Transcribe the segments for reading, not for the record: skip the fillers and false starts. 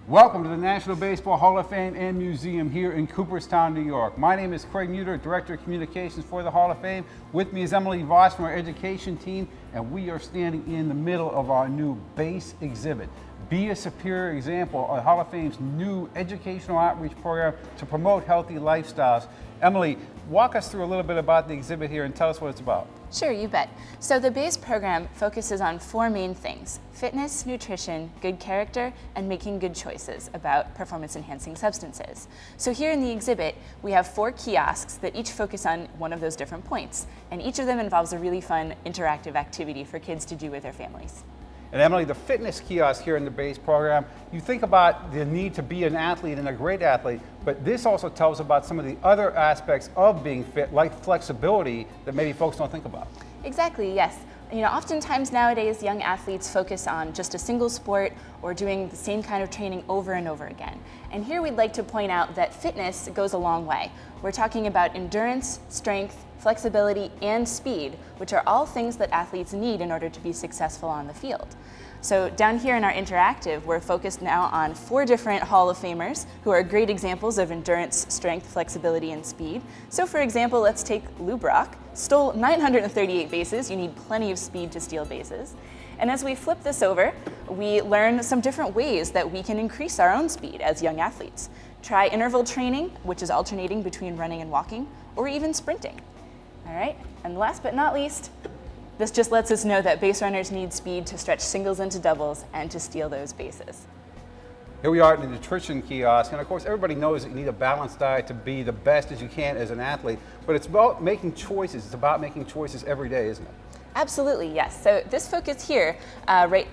Welcome to the National Baseball Hall of Fame and Museum here in Cooperstown, New York. My name is Craig Muter, Director of Communications for the Hall of Fame. With me is Emily Voss from our education team, and we are standing in the middle of our new base exhibit. Be a Superior Example, our Hall of Fame's new educational outreach program to promote healthy lifestyles. Emily, walk us through a little bit about the exhibit here and tell us what it's about. Sure, you bet. So the BASE program focuses on four main things: fitness, nutrition, good character, and making good choices about performance-enhancing substances. So here in the exhibit, we have 4 kiosks that each focus on one of those different points, and each of them involves a really fun interactive activity for kids to do with their families. And Emily, the fitness kiosk here in the BASE program, you think about the need to be an athlete and a great athlete, but this also tells about some of the other aspects of being fit, like flexibility, that maybe folks don't think about. Exactly, yes. You know, oftentimes nowadays young athletes focus on just a single sport or doing the same kind of training over and over again. And here we'd like to point out that fitness goes a long way. We're talking about endurance, strength, flexibility, and speed, which are all things that athletes need in order to be successful on the field. So down here in our interactive, we're focused now on 4 different Hall of Famers who are great examples of endurance, strength, flexibility, and speed. So for example, let's take Lou Brock. Stole 938 bases. You need plenty of speed to steal bases. And as we flip this over, we learn some different ways that we can increase our own speed as young athletes. Try interval training, which is alternating between running and walking, or even sprinting. All right, and last but not least, this just lets us know that base runners need speed to stretch singles into doubles and to steal those bases. Here we are at the nutrition kiosk, and of course everybody knows that you need a balanced diet to be the best as you can as an athlete, but it's about making choices. It's about making choices every day, isn't it? Absolutely, yes. So this focus here,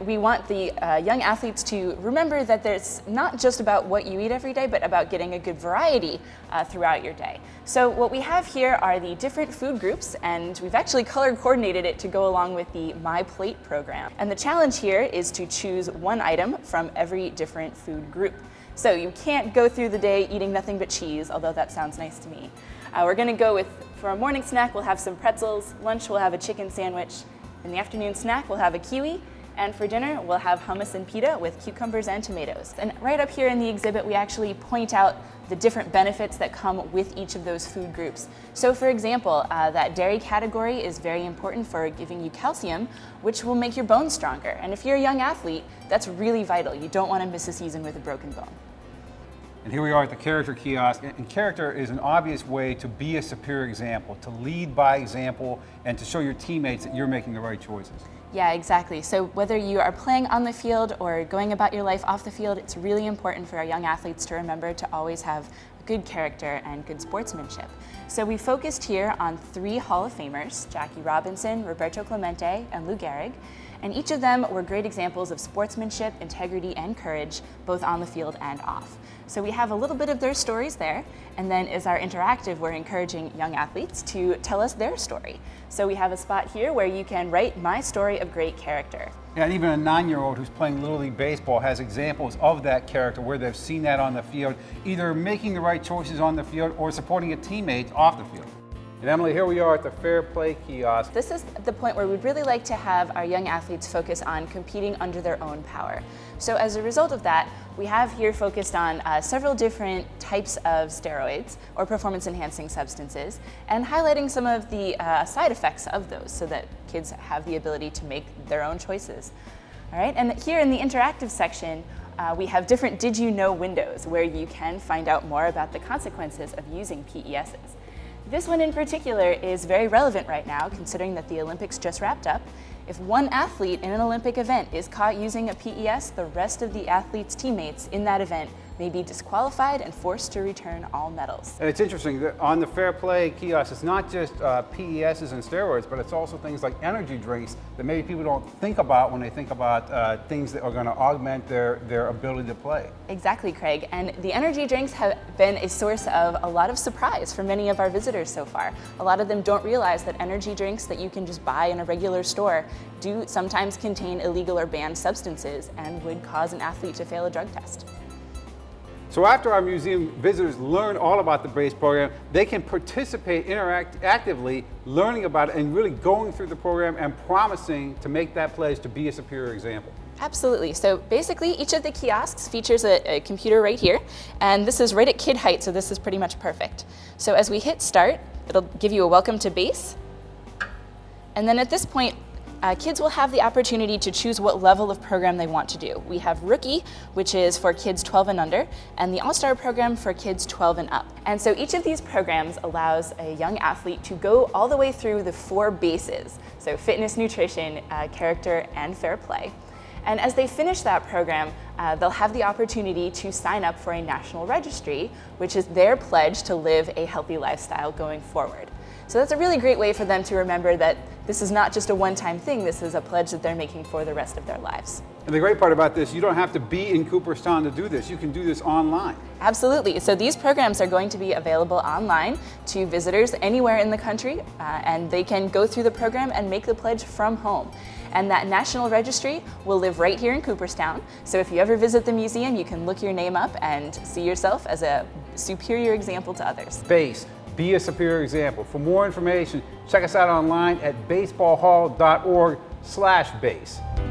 we want the young athletes to remember that it's not just about what you eat every day, but about getting a good variety throughout your day. So what we have here are the different food groups, and we've actually color coordinated it to go along with the MyPlate program. And the challenge here is to choose one item from every different food group. So you can't go through the day eating nothing but cheese, although that sounds nice to me. We're going to go with, for our morning snack, we'll have some pretzels. Lunch, we'll have a chicken sandwich. In the afternoon snack, we'll have a kiwi. And for dinner, we'll have hummus and pita with cucumbers and tomatoes. And right up here in the exhibit, we actually point out the different benefits that come with each of those food groups. So for example, that dairy category is very important for giving you calcium, which will make your bones stronger. And if you're a young athlete, that's really vital. You don't want to miss a season with a broken bone. And here we are at the character kiosk, and character is an obvious way to be a superior example, to lead by example, and to show your teammates that you're making the right choices. Yeah, exactly. So whether you are playing on the field or going about your life off the field, it's really important for our young athletes to remember to always have good character and good sportsmanship. So we focused here on 3 Hall of Famers: Jackie Robinson, Roberto Clemente, and Lou Gehrig. And each of them were great examples of sportsmanship, integrity, and courage, both on the field and off. So we have a little bit of their stories there, and then as our interactive, we're encouraging young athletes to tell us their story. So we have a spot here where you can write my story of great character. Yeah, and even a 9-year-old who's playing Little League Baseball has examples of that character where they've seen that on the field, either making the right choices on the field or supporting a teammate off the field. And Emily, here we are at the Fair Play Kiosk. This is the point where we'd really like to have our young athletes focus on competing under their own power. So as a result of that, we have here focused on several different types of steroids or performance-enhancing substances, and highlighting some of the side effects of those so that kids have the ability to make their own choices. All right, and here in the interactive section, we have different Did You Know windows where you can find out more about the consequences of using PESs. This one in particular is very relevant right now, considering that the Olympics just wrapped up. If one athlete in an Olympic event is caught using a PES, the rest of the athlete's teammates in that event may be disqualified and forced to return all medals. And it's interesting that on the Fair Play Kiosk, it's not just PESs and steroids, but it's also things like energy drinks that maybe people don't think about when they think about things that are going to augment their ability to play. Exactly, Craig. And the energy drinks have been a source of a lot of surprise for many of our visitors so far. A lot of them don't realize that energy drinks that you can just buy in a regular store do sometimes contain illegal or banned substances and would cause an athlete to fail a drug test. So after our museum visitors learn all about the BASE program, they can participate, interact actively, learning about it and really going through the program and promising to make that pledge to be a superior example. Absolutely. So basically, each of the kiosks features a computer right here, and this is right at kid height, so this is pretty much perfect. So as we hit start, it'll give you a welcome to base, and then at this point, kids will have the opportunity to choose what level of program they want to do. We have Rookie, which is for kids 12 and under, and the All-Star program for kids 12 and up. And so each of these programs allows a young athlete to go all the way through the 4 bases, so fitness, nutrition, character, and fair play. And as they finish that program, they'll have the opportunity to sign up for a national registry, which is their pledge to live a healthy lifestyle going forward. So that's a really great way for them to remember that this is not just a one-time thing, this is a pledge that they're making for the rest of their lives. And the great part about this, you don't have to be in Cooperstown to do this. You can do this online. Absolutely. So these programs are going to be available online to visitors anywhere in the country, and they can go through the program and make the pledge from home. And that national registry will live right here in Cooperstown. So if you ever visit the museum, you can look your name up and see yourself as a superior example to others. Base. Be a superior example. For more information, check us out online at baseballhall.org/base.